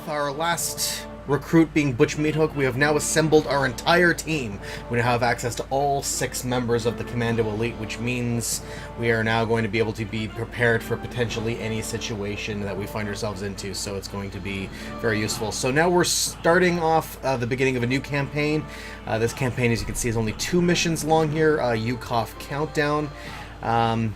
our last recruit being Butch Meathook, we have now assembled our entire team. We now have access to all 6 members of the Commando Elite, which means we are now going to be able to be prepared for potentially any situation that we find ourselves into, so it's going to be very useful. So now we're starting off the beginning of a new campaign. This campaign, as you can see, is only 2 missions long here, Yukov Countdown.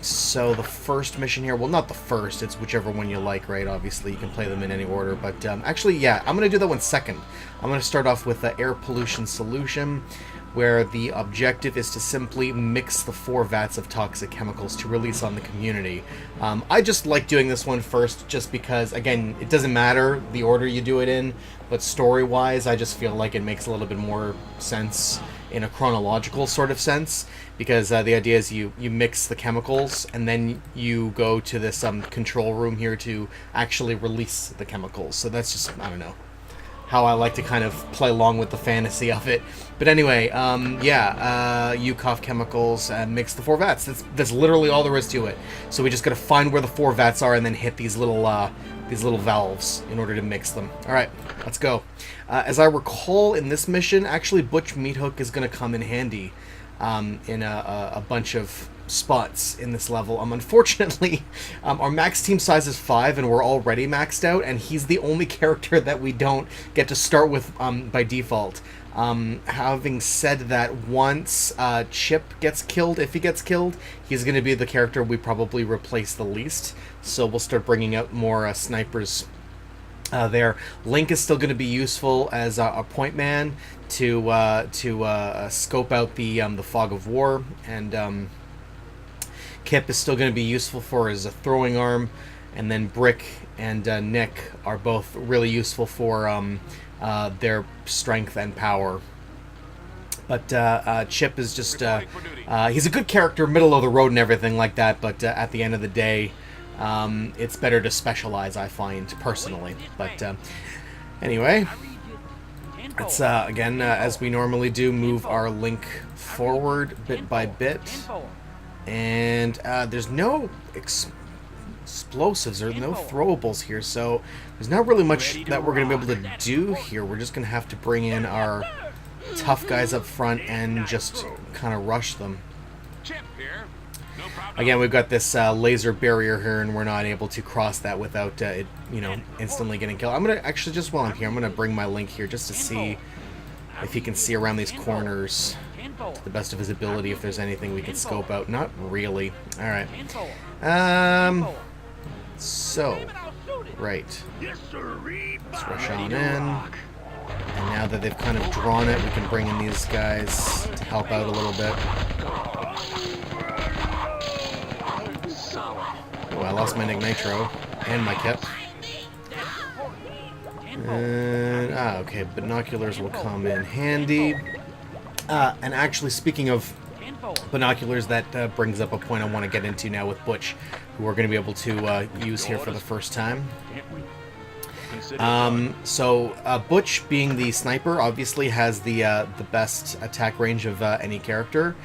So the first mission here, well, not the first, it's whichever one you like, right? Obviously, you can play them in any order, but actually, yeah, I'm going to do that one second. I'm going to start off with the air pollution solution, where the objective is to simply mix the 4 vats of toxic chemicals to release on the community. I just like doing this one first just because, again, it doesn't matter the order you do it in, but story-wise, I just feel like it makes a little bit more sense in a chronological sort of sense, because the idea is you mix the chemicals and then you go to this control room here to actually release the chemicals. So that's just, I don't know, how I like to kind of play along with the fantasy of it. But anyway, Yukov chemicals, mix the 4 vats. That's literally all there is to it. So we just gotta find where the 4 vats are and then hit these little valves in order to mix them. Alright, let's go. As I recall in this mission, actually Butch Meathook is going to come in handy in a bunch of spots in this level. Unfortunately, our max team size is 5 and we're already maxed out, and he's the only character that we don't get to start with by default. Having said that, once Chip gets killed, if he gets killed, he's going to be the character we probably replace the least. So we'll start bringing out more snipers there. Link is still going to be useful as a point man to scope out the fog of war, and Kip is still going to be useful for his throwing arm, and then Brick and Nick are both really useful for their strength and power. But Chip is just he's a good character, middle of the road and everything like that, but at the end of the day, it's better to specialize, I find, personally. But anyway, let's again, as we normally do, move our Link forward bit by bit. And there's no explosives or no throwables here, so there's not really much that we're going to be able to do here. We're just going to have to bring in our tough guys up front and just kind of rush them. Again, we've got this laser barrier here, and we're not able to cross that without it, instantly getting killed. I'm going to, actually, just while I'm here, I'm going to bring my Link here just to see if he can see around these corners to the best of his ability, if there's anything we can scope out. Not really. Alright. So, right. Let's rush on in. And now that they've kind of drawn it, we can bring in these guys to help out a little bit. Oh, I lost my Nick Nitro and my Kip. And, okay, binoculars will come in handy. And actually, speaking of binoculars, that brings up a point I want to get into now with Butch, who we're going to be able to use here for the first time. Butch, being the sniper, obviously has the best attack range of any character.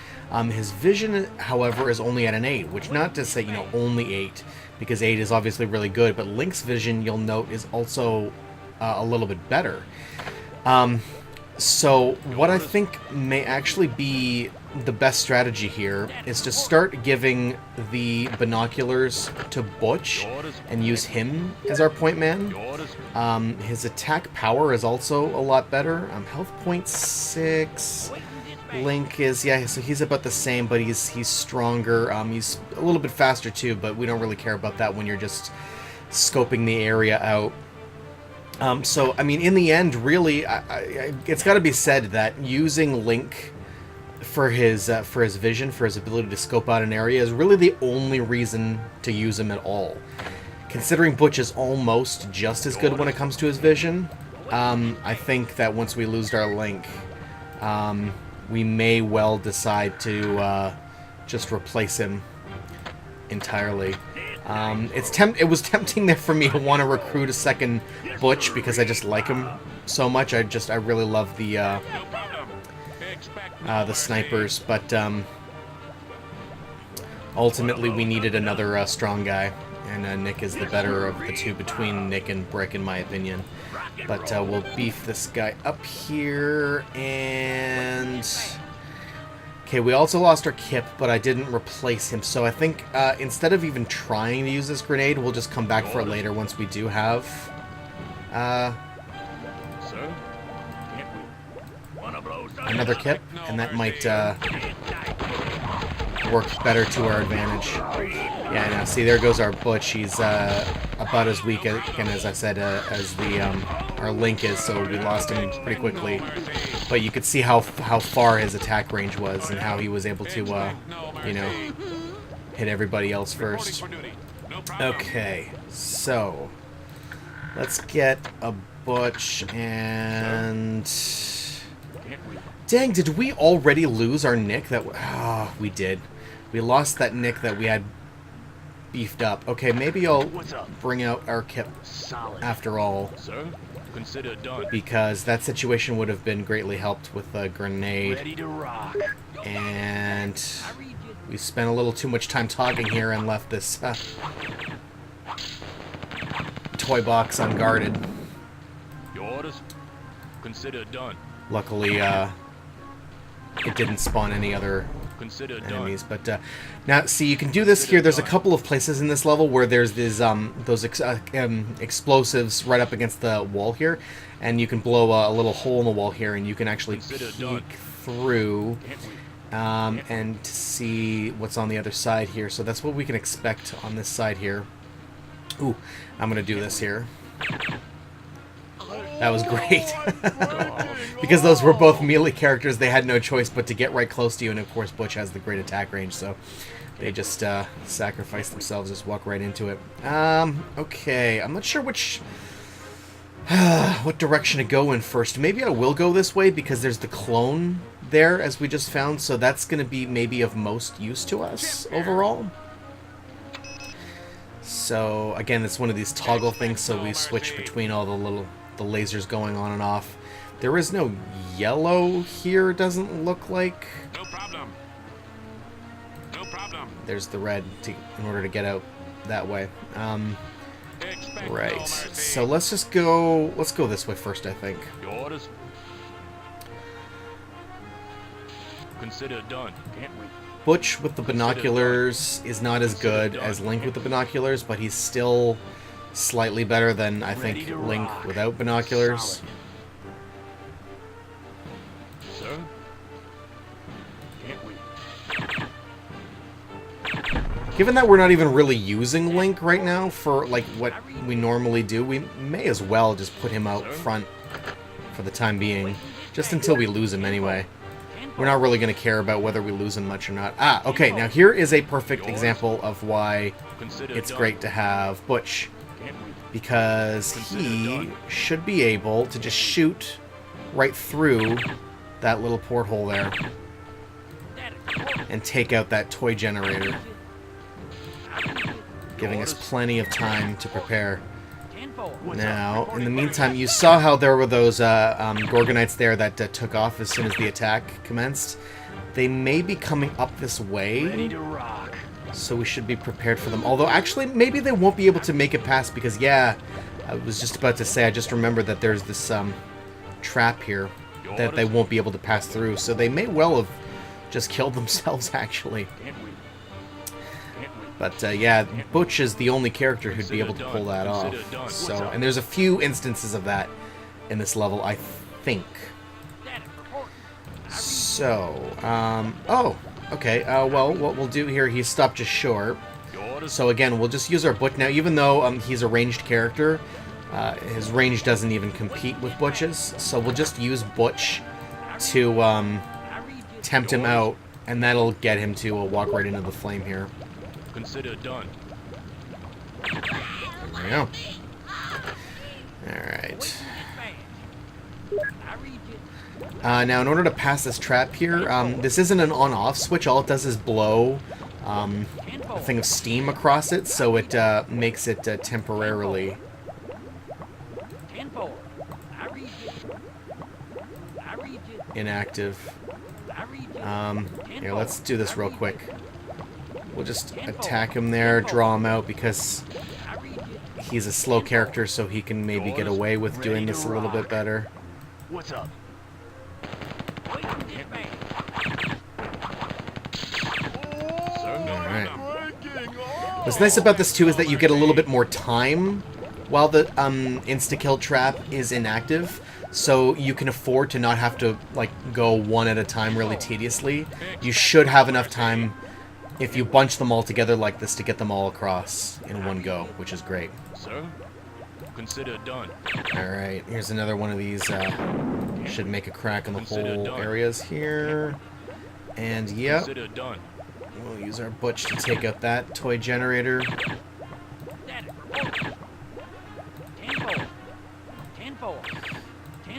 His vision, however, is only at an 8, which, not to say, only 8, because 8 is obviously really good, but Link's vision, you'll note, is also a little bit better. So what I think may actually be the best strategy here is to start giving the binoculars to Butch and use him as our point man. His attack power is also a lot better. Health point 6. Link is, yeah, so he's about the same, but he's stronger. He's a little bit faster too, but we don't really care about that when you're just scoping the area out. So, I mean, in the end, really, it's got to be said that using Link for his vision, for his ability to scope out an area, is really the only reason to use him at all. Considering Butch is almost just as good when it comes to his vision, I think that once we lose our Link, we may well decide to just replace him entirely. It was tempting there for me to want to recruit a second Butch because I just like him so much. I really love the snipers, but ultimately we needed another strong guy, and Nick is the better of the two between Nick and Brick, in my opinion. But we'll beef this guy up here, and... Okay, we also lost our Kip, but I didn't replace him, so I think instead of even trying to use this grenade, we'll just come back for it later once we do have... another Kip, and that might work better to our advantage. Yeah, now see, there goes our Butch. He's about as weak, again, as I said, as the our Link is, so we lost him pretty quickly. But you could see how far his attack range was and how he was able to, you know, hit everybody else first. Okay, so let's get a Butch and... Dang, did we already lose our Nick? Ah, we did. We lost that Nick that we had beefed up. Okay, maybe I'll bring out our Kip after all. Consider done. Because that situation would have been greatly helped with a grenade. Ready to rock. And we spent a little too much time talking here and left this toy box unguarded. Your orders? Consider done. Luckily, it didn't spawn any other enemies. But now, see, you can do this here. There's a couple of places in this level where there's these those explosives right up against the wall here, and you can blow a little hole in the wall here, and you can actually peek through and see what's on the other side here. So that's what we can expect on this side here. Ooh, I'm gonna do this here. That was great. Because those were both melee characters, they had no choice but to get right close to you, and of course Butch has the great attack range, so they just sacrifice themselves, just walk right into it. Okay, I'm not sure which... what direction to go in first. Maybe I will go this way, because there's the clone there, as we just found, so that's going to be maybe of most use to us overall. So, again, it's one of these toggle things, so we switch between all the lasers going on and off. There is no yellow here, doesn't look like. No problem. No problem. There's the red in order to get out that way. Right. So let's just go. Let's go this way first, I think. Your orders? Consider done. Can't we? Butch with the binoculars is not as good as Link with the binoculars, but he's still slightly better than, I think, Link without binoculars. Sir? Can't we? Given that we're not even really using Link right now for like what we normally do, we may as well just put him out front for the time being, just until we lose him anyway. We're not really going to care about whether we lose him much or not. Ah, okay, now here is a perfect example of why it's great to have Butch. Because he should be able to just shoot right through that little porthole there and take out that toy generator, giving us plenty of time to prepare. Now, in the meantime, you saw how there were those Gorgonites there that took off as soon as the attack commenced. They may be coming up this way, so we should be prepared for them. Although, actually, maybe they won't be able to make it past because, yeah, I was just about to say, I just remembered that there's this trap here that they won't be able to pass through. So they may well have just killed themselves, actually. But, yeah, Butch is the only character who'd be able to pull that off. So, and there's a few instances of that in this level, I think. So, oh, okay, well, what we'll do here, he stopped just short. So again, we'll just use our Butch. Now, even though he's a ranged character, his range doesn't even compete with Butch's. So we'll just use Butch to tempt him out, and that'll get him to walk right into the flame here. Consider done. There we go. Alright. Now, in order to pass this trap here, this isn't an on-off switch. All it does is blow a thing of steam across it, so it makes it temporarily inactive. Here, let's do this real quick. We'll just attack him there, draw him out, because he's a slow character, so he can maybe get away with doing this a little bit better. What's up? Alright. What's nice about this too is that you get a little bit more time while the insta-kill trap is inactive, so you can afford to not have to like go one at a time really tediously. You should have enough time if you bunch them all together like this to get them all across in one go, which is great. Sir, consider done. Alright, here's another one of these. Should make a crack in the whole areas here. And yep, Consider done. we'll use our butch to take out that toy generator.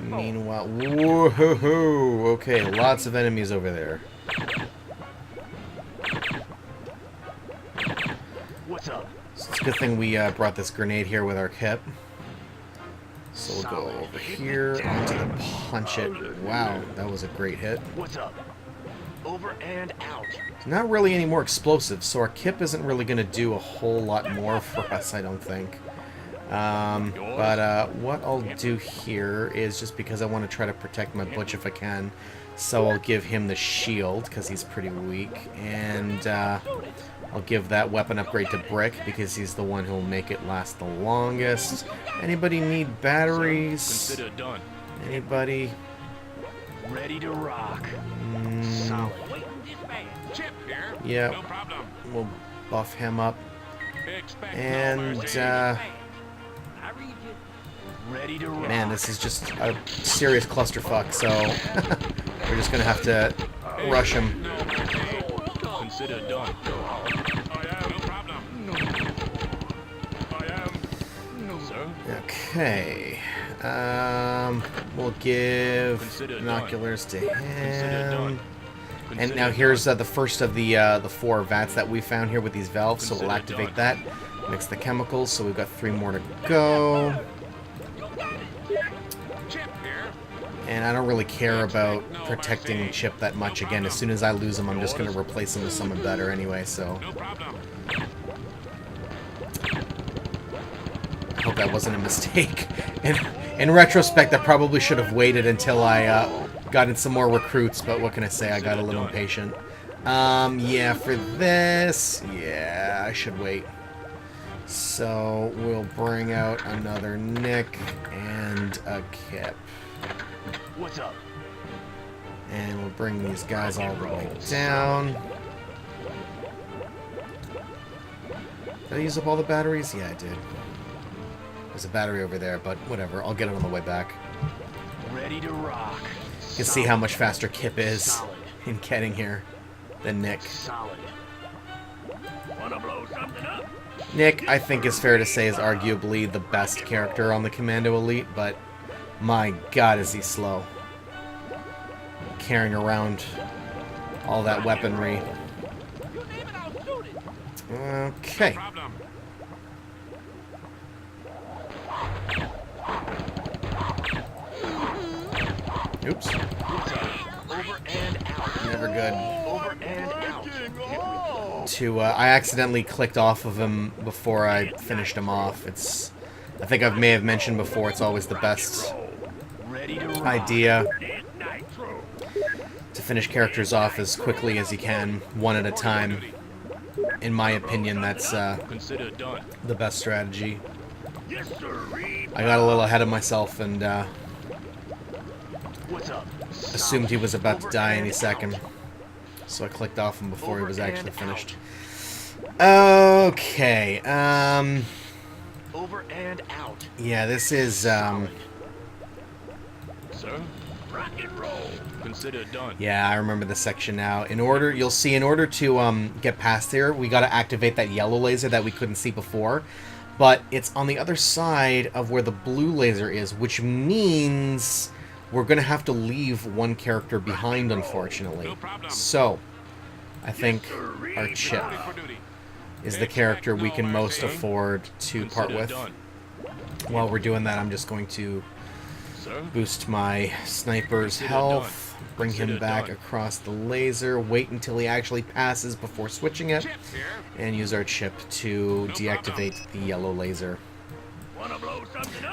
Meanwhile, whoa, okay, lots of enemies over there. What's up? So it's a good thing we brought this grenade here with our kit. So we'll go over here onto the punch it. Wow, that was a great hit. What's up? Over and out. Not really any more explosives, so our kip isn't really going to do a whole lot more for us, I don't think. But what I'll do here is, just because I want to try to protect my butch if I can, so I'll give him the shield, because he's pretty weak, and I'll give that weapon upgrade to Brick, because he's the one who'll make it last the longest. Anybody need batteries? Consider done. Anybody? Ready to rock. Solid. Chip here. Yep. No problem. We'll buff him up. Expect And, no mercy. Ready to rock. man, this is just a serious clusterfuck, so we're just gonna have to rush him. No mercy. Consider done. I am. No problem. I am. No, sir. Okay. We'll give Consider binoculars to Consider him. done. And Consider now done. here's the first of the 4 vats that we found here with these valves, so we'll Consider activate done. that. Mix the chemicals, so we've got 3 more to go. Chip here. And I don't really care about protecting Chip that much. Again, as soon as I lose him, I'm just going to replace him with someone better anyway, so... No problem. I hope that wasn't a mistake. In retrospect, I probably should have waited until I got in some more recruits, but what can I say? I got a little impatient. Yeah, for this... Yeah, I should wait. So, we'll bring out another Nick and a Kip. What's up? And we'll bring these guys all the way down. Did I use up all the batteries? Yeah, I did. There's a battery over there, but whatever. I'll get it on the way back. Ready to rock. You can see how much faster Kip is in getting here than Nick. Solid. Wanna blow something up? Nick, I think it's fair to say, is arguably the best character on the Commando Elite, but my god is he slow. Carrying around all that weaponry. Okay. Problem. Oops. Over and out. Never good. Over and out. I accidentally clicked off of him before I finished him off. I think I may have mentioned before, it's always the best Ready to rock. idea to finish characters off as quickly as you can, one at a time. In my opinion, that's Consider done. the best strategy. Yes, sir. I got a little ahead of myself and What's up? assumed he was about to die any second. So I clicked off him before he was actually finished. Okay, Over and out. yeah, this is, Sir? Rock and roll. Consider done. yeah, I remember this section now. You'll see, in order to get past here, we gotta activate that yellow laser that we couldn't see before. But it's on the other side of where the blue laser is, which means we're gonna have to leave one character behind, unfortunately. So, I think our Chip Ready for duty. is the character we can most afford to part Consider with. done. While we're doing that, I'm just going to Sir? boost my sniper's health, bring him back across the laser, wait until he actually passes before switching it, Chip here. and use our Chip to deactivate the yellow laser.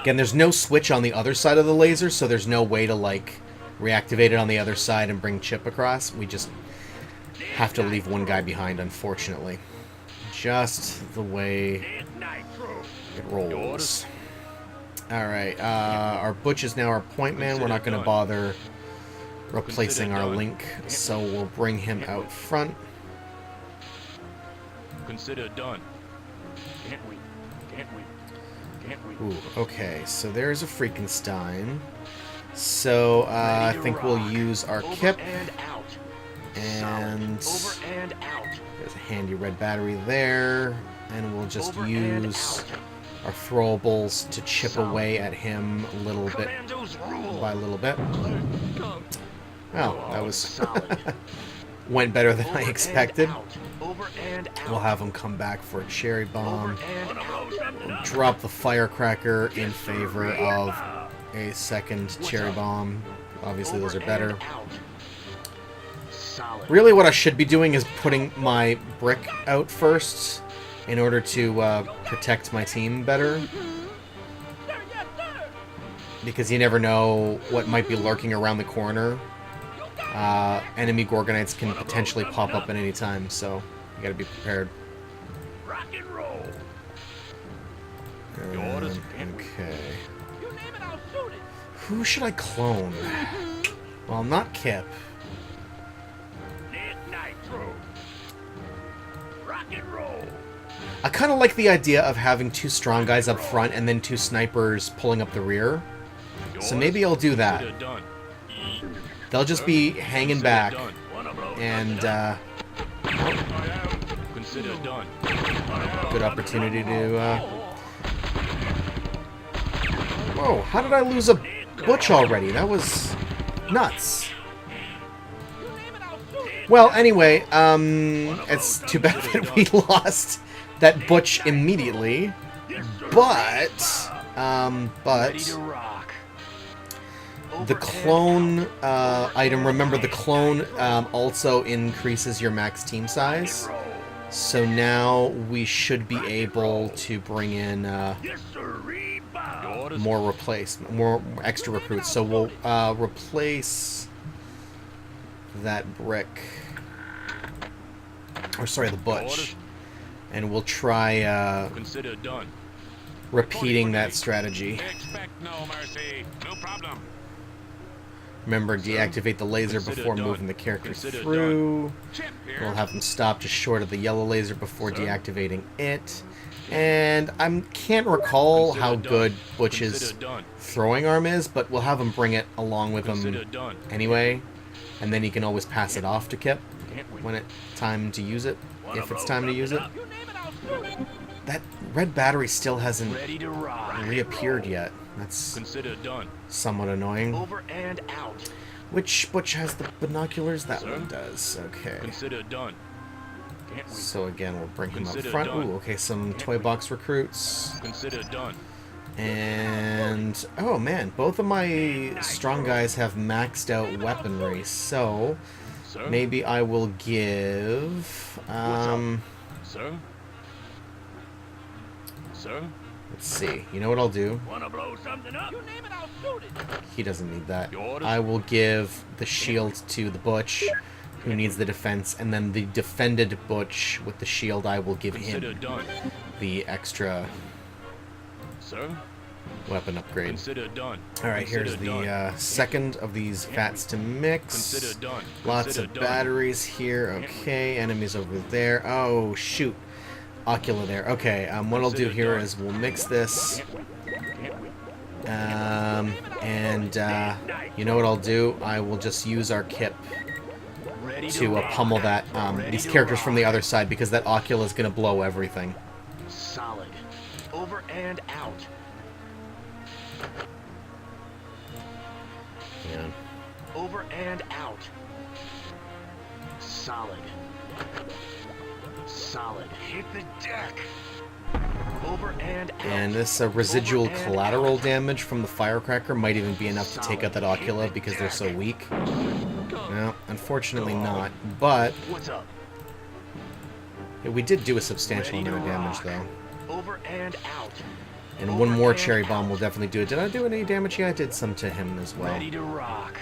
Again, there's no switch on the other side of the laser, so there's no way to, like, reactivate it on the other side and bring Chip across. We just have to leave one guy behind, unfortunately. Just the way it rolls. Alright, our Butch is now our point man. We're not going to bother replacing our Link, so we'll bring him out front. Consider done. Can't wait. Can't wait. Can't wait. Ooh, okay, so there's a Freakenstein. So, I think we'll use our Kip. And there's a handy red battery there. And we'll just use our throwables to chip away at him a little bit by little bit. Well, that was went better than I expected. We'll have him come back for a cherry bomb. We'll drop the firecracker in favor of a second cherry bomb. Obviously, those are better. Really, what I should be doing is putting my brick out first in order to protect my team better. Because you never know what might be lurking around the corner. Enemy Gorgonites can potentially pop up at any time, so you gotta be prepared. Rock and roll. Okay. Who should I clone? Well, not Kip. Rock and roll. I kind of like the idea of having two strong guys up front and then two snipers pulling up the rear. So maybe I'll do that. They'll just be hanging back. And, good opportunity to, Whoa, how did I lose a Butch already? That was nuts. Well, anyway, it's too bad that we lost that Butch immediately. But the clone item, remember the clone also increases your max team size. So now we should be able to bring in more extra recruits. So we'll replace that brick, or sorry, the Butch, and we'll try repeating that strategy. Expect no mercy. No problem. Remember, deactivate the laser before moving the character through. We'll have them stop just short of the yellow laser before deactivating it. And I can't recall how good Butch's throwing arm is, but we'll have him bring it along with him anyway. And then he can always pass it off to Kip when it's time to use it, if it's time to use it. That red battery still hasn't reappeared yet. That's somewhat annoying. Which Butch has the binoculars? That one does. Okay. So again, we'll bring him up front. Ooh, okay, some toy box recruits. And oh man, both of my strong guys have maxed out weaponry. So maybe I will give let's see. You know what I'll do? He doesn't need that. I will give the shield to the Butch, who needs the defense, and then the defended Butch with the shield, I will give him the extra weapon upgrade. Alright, here's the second of these vats to mix. Lots of batteries here. Okay, enemies over there. Oh, shoot. Ocula there. Okay, what I'll do here is we'll mix this. You know what I'll do? I will just use our Kip to pummel that these characters from the other side, because that Ocula is going to blow everything. Solid. Over and out. Yeah. Over and out. Solid. Solid. Hit the deck. Over and out. And this residual collateral damage from the firecracker might even be enough to take out that Ocula because they're so weak. No, unfortunately not. But What's up? yeah, we did do a substantial amount of damage, though. Over and out. And one more cherry bomb will definitely do it. Did I do any damage? Yeah, I did some to him as well. Ready to rock.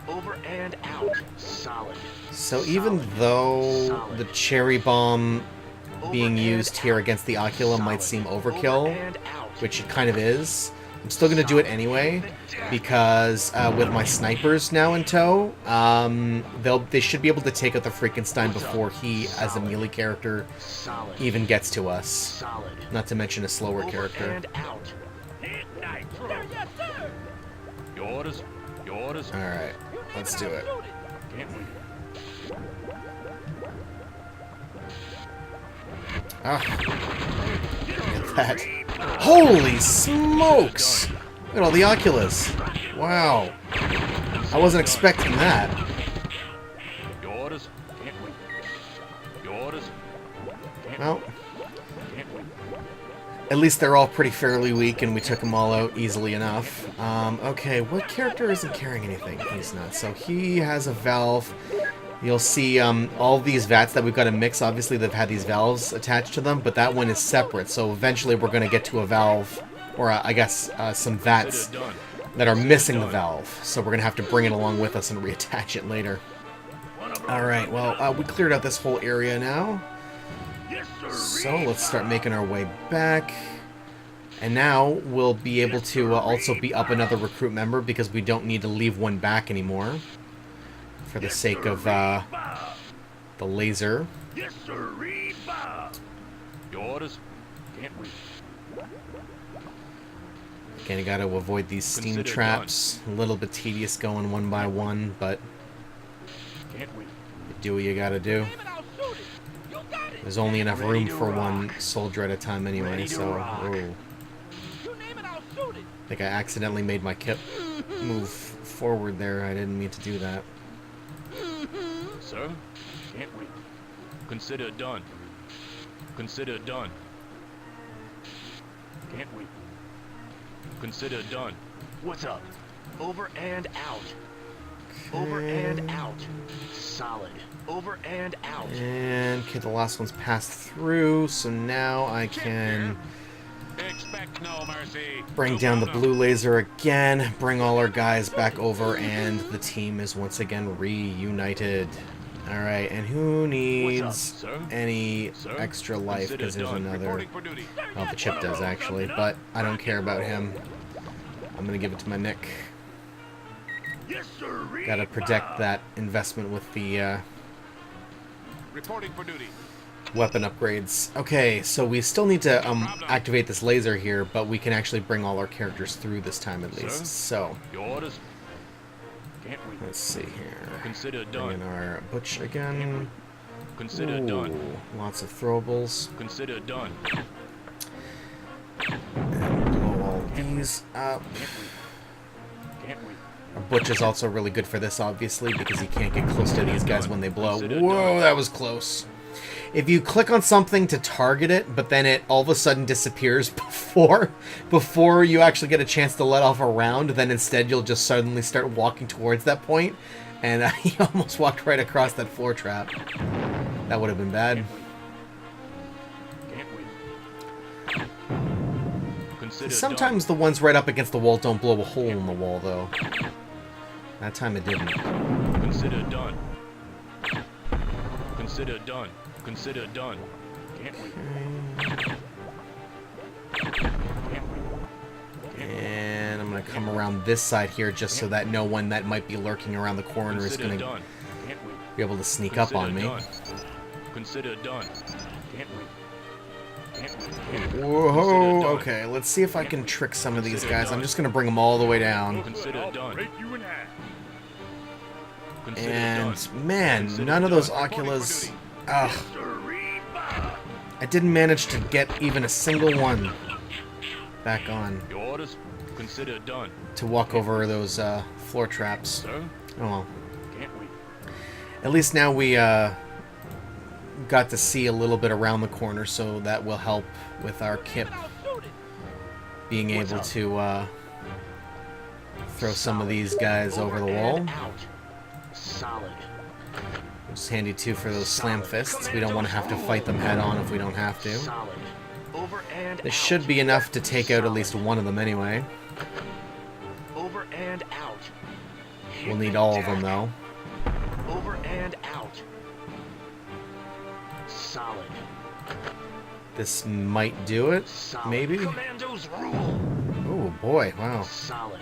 Over and out. Solid. So even though the cherry bomb being used here against the Ocula might seem overkill, which it kind of is, I'm still going to do it anyway, because with my snipers now in tow, they should be able to take out the Frankenstein before he, as a melee character, even gets to us. Not to mention a slower character. Your orders. Your orders. Alright, let's do it. Can't wait. Ah, look at that. Holy smokes! Look at all the Oculus. Wow. I wasn't expecting that. Your orders. Can't wait. Your orders. Well, Can't wait. at least they're all pretty fairly weak, and we took them all out easily enough. Okay, what character isn't carrying anything? He's not. So he has a valve. You'll see all these vats that we've got to mix. Obviously, they've had these valves attached to them, but that one is separate. So eventually, we're going to get to a valve, or I guess some vats that are missing the valve. So we're going to have to bring it along with us and reattach it later. Alright, well, we cleared out this whole area now. So let's start making our way back. And now we'll be able to also be up another recruit member because we don't need to leave one back anymore. For the sake of the laser. Your orders. Can't wait. Again, you gotta avoid these steam traps. A little bit tedious going one by one, but Can't wait. you do what you gotta do. There's only enough room for one soldier at a time anyway, so... Oh. I think I accidentally made my kip move forward there. I didn't mean to do that. Sir? Can't wait. Consider done. Consider done. Can't wait. Consider done. What's up? Over and out. Over and out. Solid. Over and out. And, okay, the last one's passed through, so now I can Expect no mercy. bring down the blue laser again, bring all our guys back over, and the team is once again reunited. Alright, and who needs Sir? any Sir? extra life? Consider Because there's done. another... Reporting for duty. Well, the chip does, actually, but I don't care about him. I'm gonna give it to my Nick. Gotta protect that investment with the Reporting for duty. weapon upgrades. Okay, so we still need to activate this laser here, but we can actually bring all our characters through this time at least. Sir? So, Your orders. Can't wait. let's see here. Consider Bring in done. our Butch again. Consider done. Ooh, lots of throwables. Consider done. And blow all these up. Can't wait. Our Butch is also really good for this, obviously, because he can't get close to these guys when they blow. Consider Whoa, done. that was close. If you click on something to target it, but then it all of a sudden disappears before you actually get a chance to let off a round, then instead you'll just suddenly start walking towards that point, and he almost walked right across that floor trap. That would have been bad. Can't wait. Consider Sometimes the ones right up against the wall don't blow a hole in the wall, though. That time it didn't. done. Consider done. Consider done. Consider done. Can't wait. Can't wait. And I'm going to come around this side here just so that no one that might be lurking around the corner is Consider going to done. Can't wait. be able to sneak up on me. Done. Consider done. Can't wait. Can't wait. Can't wait. Whoa, done. okay, let's see if I can trick some of these guys. I'm just going to bring them all the way down. Consider done. Break you in half. Consider And, done. man, Consider none of those done. Oculus... Ugh. I didn't manage to get even a single one back on Your orders. Consider done. to walk over those floor traps. Sir? Oh well. Can't wait. At least now we got to see a little bit around the corner, so that will help with our Kip being able to throw some of these guys over the wall. Out. Solid. It's handy too for those slam fists. We don't want to have to fight them head on if we don't have to. Solid. Over and This out. should be enough to take out at least one of them anyway. Over and out. Hit We'll need the all of them, deck. though. Over and out. Solid. This might do it, Solid. maybe? Commandos rule. Oh, boy, wow. Solid.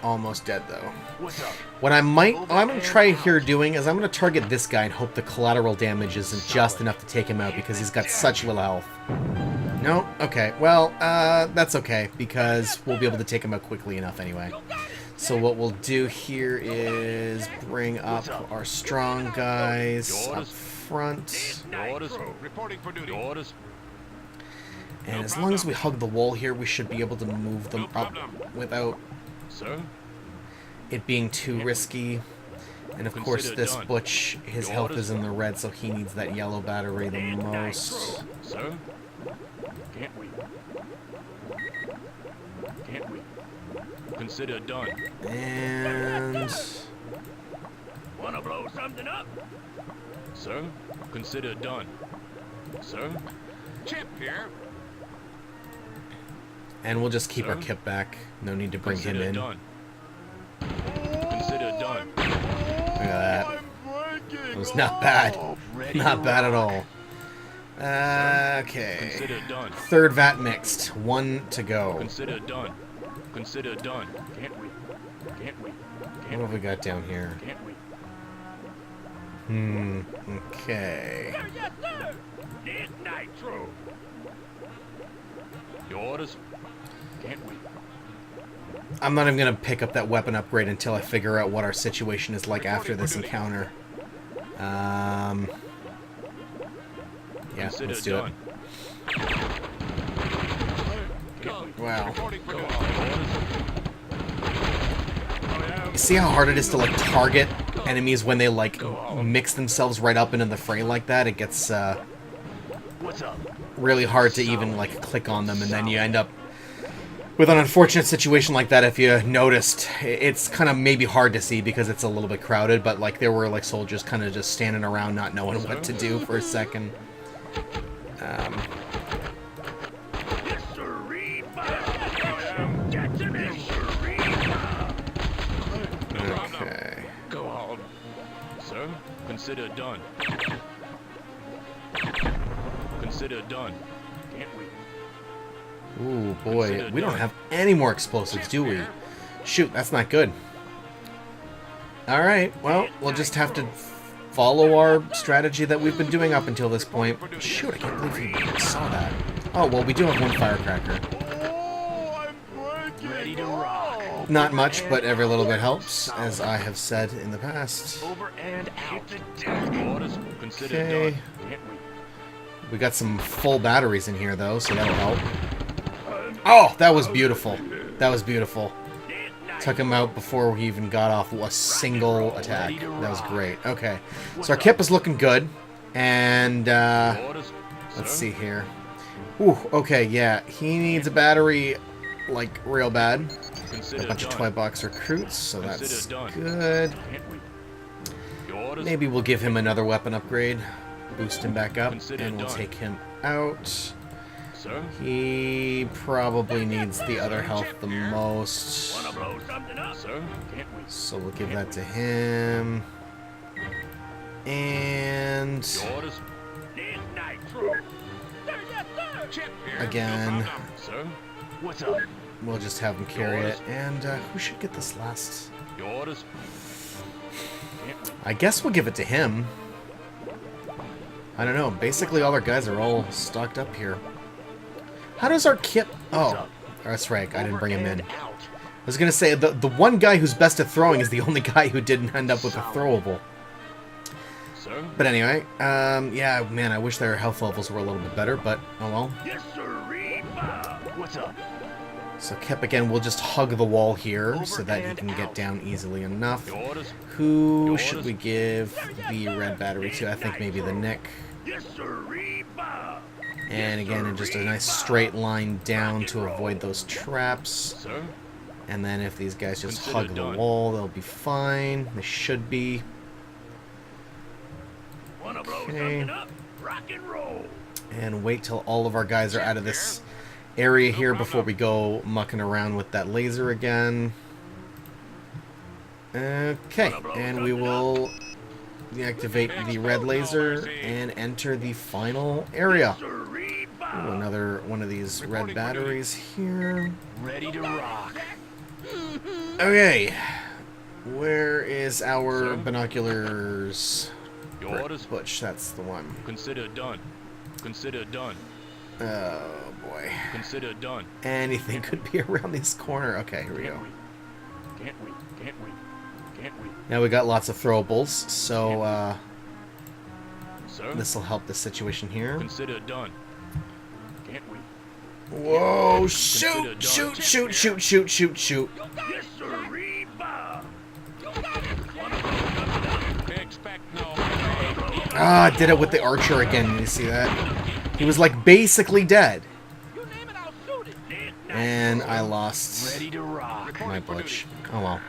Almost dead, though. What's up? What I'm going to try here doing is I'm going to target this guy and hope the collateral damage isn't just enough to take him out because he's got such little health. No? Okay. Well, that's okay because we'll be able to take him out quickly enough anyway. So what we'll do here is bring up our strong guys up front. Your orders. Reporting for duty. Your orders. And as long as we hug the wall here, we should be able to move them up without Sir? it being too risky. And of course, Consider this done. Butch, his Your health orders. is in the red, so he needs that yellow battery the most. Sir? Can't we? Can't we? Consider done. And Wanna blow something up? Sir? Consider done. Sir? Chip here. we'll just keep our Sir? Kip back. No need to bring him Consider in. done. Consider done. Look at that. It was not bad. Ready Not to bad at rock. all. Okay. Consider done. Third vat mixed. One to go. Consider done. Consider done. Can't we? Can't we? What Can't have we? we got down here? Can't we? Okay. Yes, sir. Need nitro. Your orders? Can't we? I'm not even going to pick up that weapon upgrade until I figure out what our situation is like after this encounter. Yeah, Consider let's do done. it. Wow. Reporting for duty. Orders. You see how hard it is to, like, target enemies when they, like, mix themselves right up into the fray like that? It gets, What's up? really hard to even, like, click on them, and then you end up with an unfortunate situation like that. If you noticed, it's kind of maybe hard to see because it's a little bit crowded, but, like, there were, like, soldiers kind of just standing around not knowing what to do for a second. Yes, sir. Get to me. No problem. Okay. Go on. Sir, consider done. Consider done. Can't we? Ooh, boy. We don't have any more explosives, do we? Shoot, that's not good. Alright, well, we'll just have to follow our strategy that we've been doing up until this point. Shoot, I can't believe you saw that. Oh, well, we do have one firecracker. Ready to rock. Not much, but every little bit helps, as I have said in the past. Over and out. Orders, consider Okay. done. Can't we? We got some full batteries in here, though, so that'll help. Oh, that was beautiful. That was beautiful. Took him out before we even got off a single attack. That was great. Okay, so our Kip is looking good. And, Orders, let's sir? see here. Ooh, okay, yeah. He needs a battery, like, real bad. Consider A bunch of done. toy box recruits, so that's Consider done. good. Can't we? Your orders, Maybe we'll give him another weapon upgrade. Boost him back up, Consider and we'll done. take him out. sir. He probably needs the other health the most. Wanna blow something up, sir? Can't we? So we'll give that to him. And Your orders. Need nitro. Yes, sir. Chip here. Again. No problem, sir. What's up? we'll just have him carry it. And who should get this last? Your orders. Can't we? I guess we'll give it to him. I don't know. Basically, all our guys are all stocked up here. How does our Kip... Oh, that's right. I didn't bring him in. I was going to say, the one guy who's best at throwing is the only guy who didn't end up with a throwable. Sir. But anyway, yeah, man, I wish their health levels were a little bit better, but oh well. Yes, sir. What's up? So Kip, again, we'll just hug the wall here so that he can get down easily enough. Your orders. Who should we give the red battery to? I think maybe the Nick. Yes, sir. And again, in just a nice straight line down to avoid those traps. Sir. And then if these guys just Consider hug the done. wall, they'll be fine. They should be. Wanna blow Okay. something up? Rock and roll. and wait till all of our guys are out of this area here before we go mucking around with that laser again. Okay, and we will deactivate the red laser and enter the final area. Ooh, another one of these red batteries here. Ready to rock. Okay, where is our Sir? binoculars? Your orders. Butch, that's the one. Consider done. Consider done. Oh boy. Consider done. Anything could be around this corner. Okay, here we go. Can't wait. Can't wait. Can't wait. Now we got lots of throwables, so Sir? this will help the situation here. Consider done. Can't wait. Whoa! Shoot! Shoot! Shoot! Shoot! Shoot! Shoot! Shoot! Yes, sir. Expect no. Ah, I did it with the archer again. Did you see that? He was like basically dead, and I lost Ready to rock. my Butch. Oh well.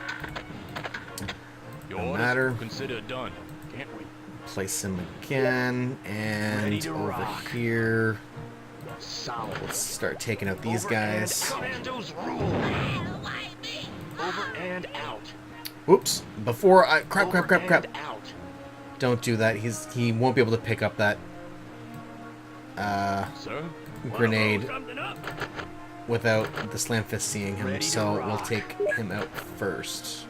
Your No orders. matter. Consider done. Can't wait. Place him again, Ready and to over rock. here. Solid. Let's start taking out these Over and guys. Commandos rule. Over and out. Whoops! Before I crap. Over and out. Don't do that. He won't be able to pick up that Sir? grenade without the slam fist seeing him. Ready to So we'll rock. take him out first.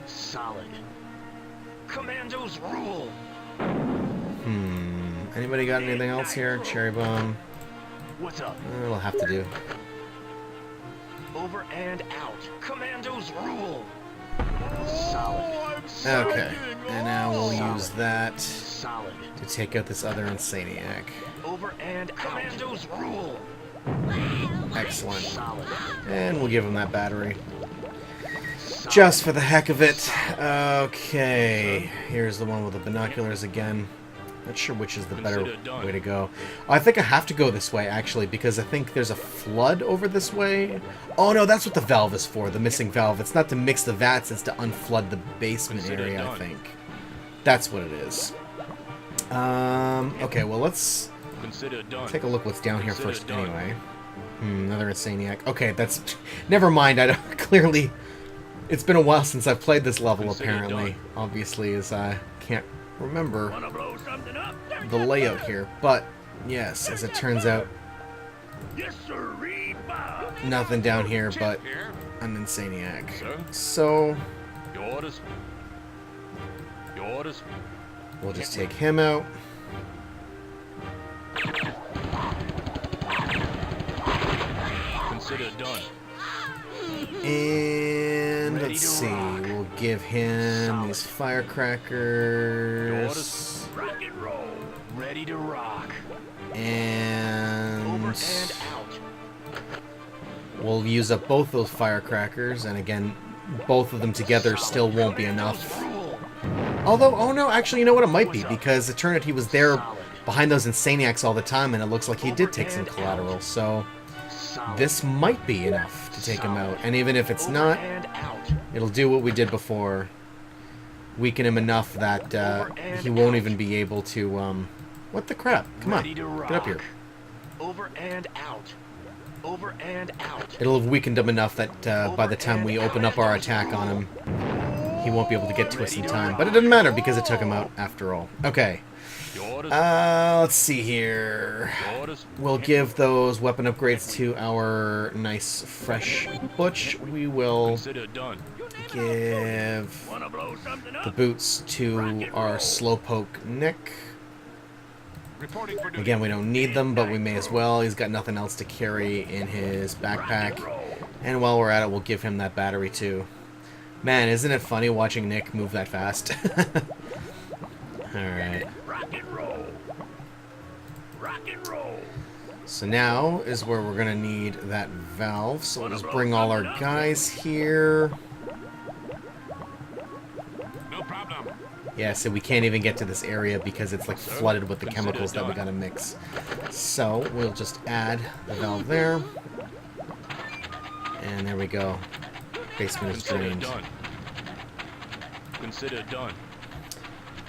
Solid. Commandos rule. Anybody got anything else here? Cherry bomb. What's up? It'll have to do. Over and out. Commandos rule. Solid. Okay, and now we'll use that Solid. to take out this other Insaniac. Over and out. Commandos rule. Excellent. Solid. And we'll give him that battery. Solid. Just for the heck of it. Okay, here's the one with the binoculars again. Not sure which is the better Consider done. way to go. I think I have to go this way, actually, because I think there's a flood over this way. Oh, no, that's what the valve is for, the missing valve. It's not to mix the vats, it's to unflood the basement Consider area, I done. think. That's what it is. Okay, well, let's Consider done. take a look what's down here Consider first done. anyway. Another Insaniac. Okay, that's... Never mind, I don't... Clearly... It's been a while since I've played this level, Consider apparently. done. Obviously, as I can't remember Wanna blow something up? the layout here. But, yes, as it turns out, Yes, sir. nothing down here but Here. an Insaniac. Sir? So, Your orders. Your orders. we'll just take him out. Consider done. And Ready let's to see, rock. we'll give him Solid. these firecrackers. Orders. Rock and roll. Ready to rock. Over And and out. we'll use up both those firecrackers, and again, both of them together still won't be enough. Rule. Although, oh no, actually, you know what? It might be, because it turned out he was there Solid. behind those Insaniacs all the time, and it looks like he did take some collateral, so Solid. this might be enough to take him out. And even if it's Over not, and out. it'll do what we did before. Weaken him enough that he won't even be able to, what the crap? Come on, Ready to rock. get up here. Over and out. Over and out. It'll have weakened him enough that by the time we open up our attack on him, he won't be able to get to us in time. But it doesn't matter, because it took him out after all. Okay, Your orders. let's see here. Your orders. We'll give those weapon upgrades to our nice, fresh Butch. We will Consider done. give Wanna blow something up? the boots to our Slowpoke Nick. Reporting for duty. Again, we don't need them, but we may as well. He's got nothing else to carry in his backpack. And while we're at it, we'll give him that battery too. Man, isn't it funny watching Nick move that fast? Alright. Rock and roll. Rock and roll. So now is where we're going to need that valve. So we'll just bring all our guys here. No problem. Yeah, so we can't even get to this area because it's like flooded with the chemicals that we gotta mix. So we'll just add the valve there. And there we go. Basement is Consider drained. done. Consider done.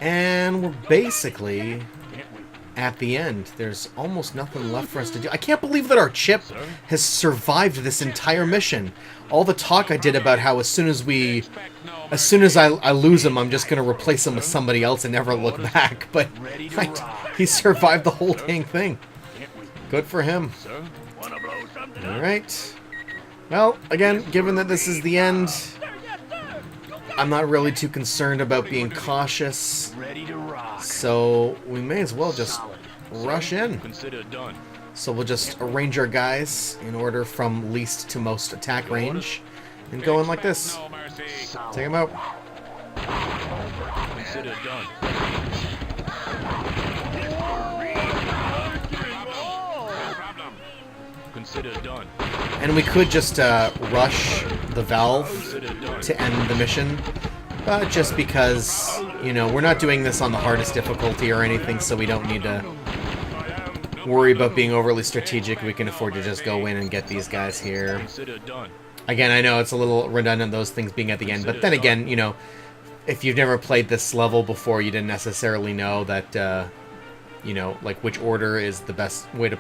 And we're basically Can't wait. at the end. There's almost nothing left for us to do. I can't believe that our chip has survived this entire mission. All the talk I did about how as soon as I lose him, I'm just going to replace him with somebody else and never look back. But he survived the whole dang thing. Good for him. Sir? Wanna blow something up? Alright. Well, again, given that this is the end, I'm not really too concerned about being cautious. Ready to rock. So we may as well just Solid. rush in. Consider done. So we'll just arrange our guys in order from least to most attack range and go in like this. No mercy. Solid. Take him out. Consider done. No problem. Consider done. And we could just rush the valve Consider done. to end the mission. But just because, you know, we're not doing this on the hardest difficulty or anything, so we don't need to worry about being overly strategic. We can afford to just go in and get these guys here. Consider done. Again, I know it's a little redundant, those things being at the end, but then again, you know, if you've never played this level before, you didn't necessarily know that, you know, like which order is the best way to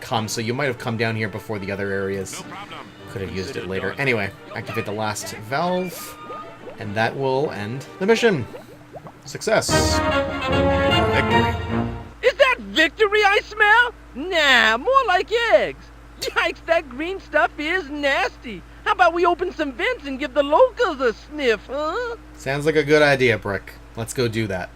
come, so you might have come down here before the other areas. No problem. Could have used it Consider later. done. Anyway, activate the last valve, and that will end the mission. Success. Victory. Is that victory I smell? Nah, more like eggs. Yikes, that green stuff is nasty. How about we open some vents and give the locals a sniff, huh? Sounds like a good idea, Brick. Let's go do that.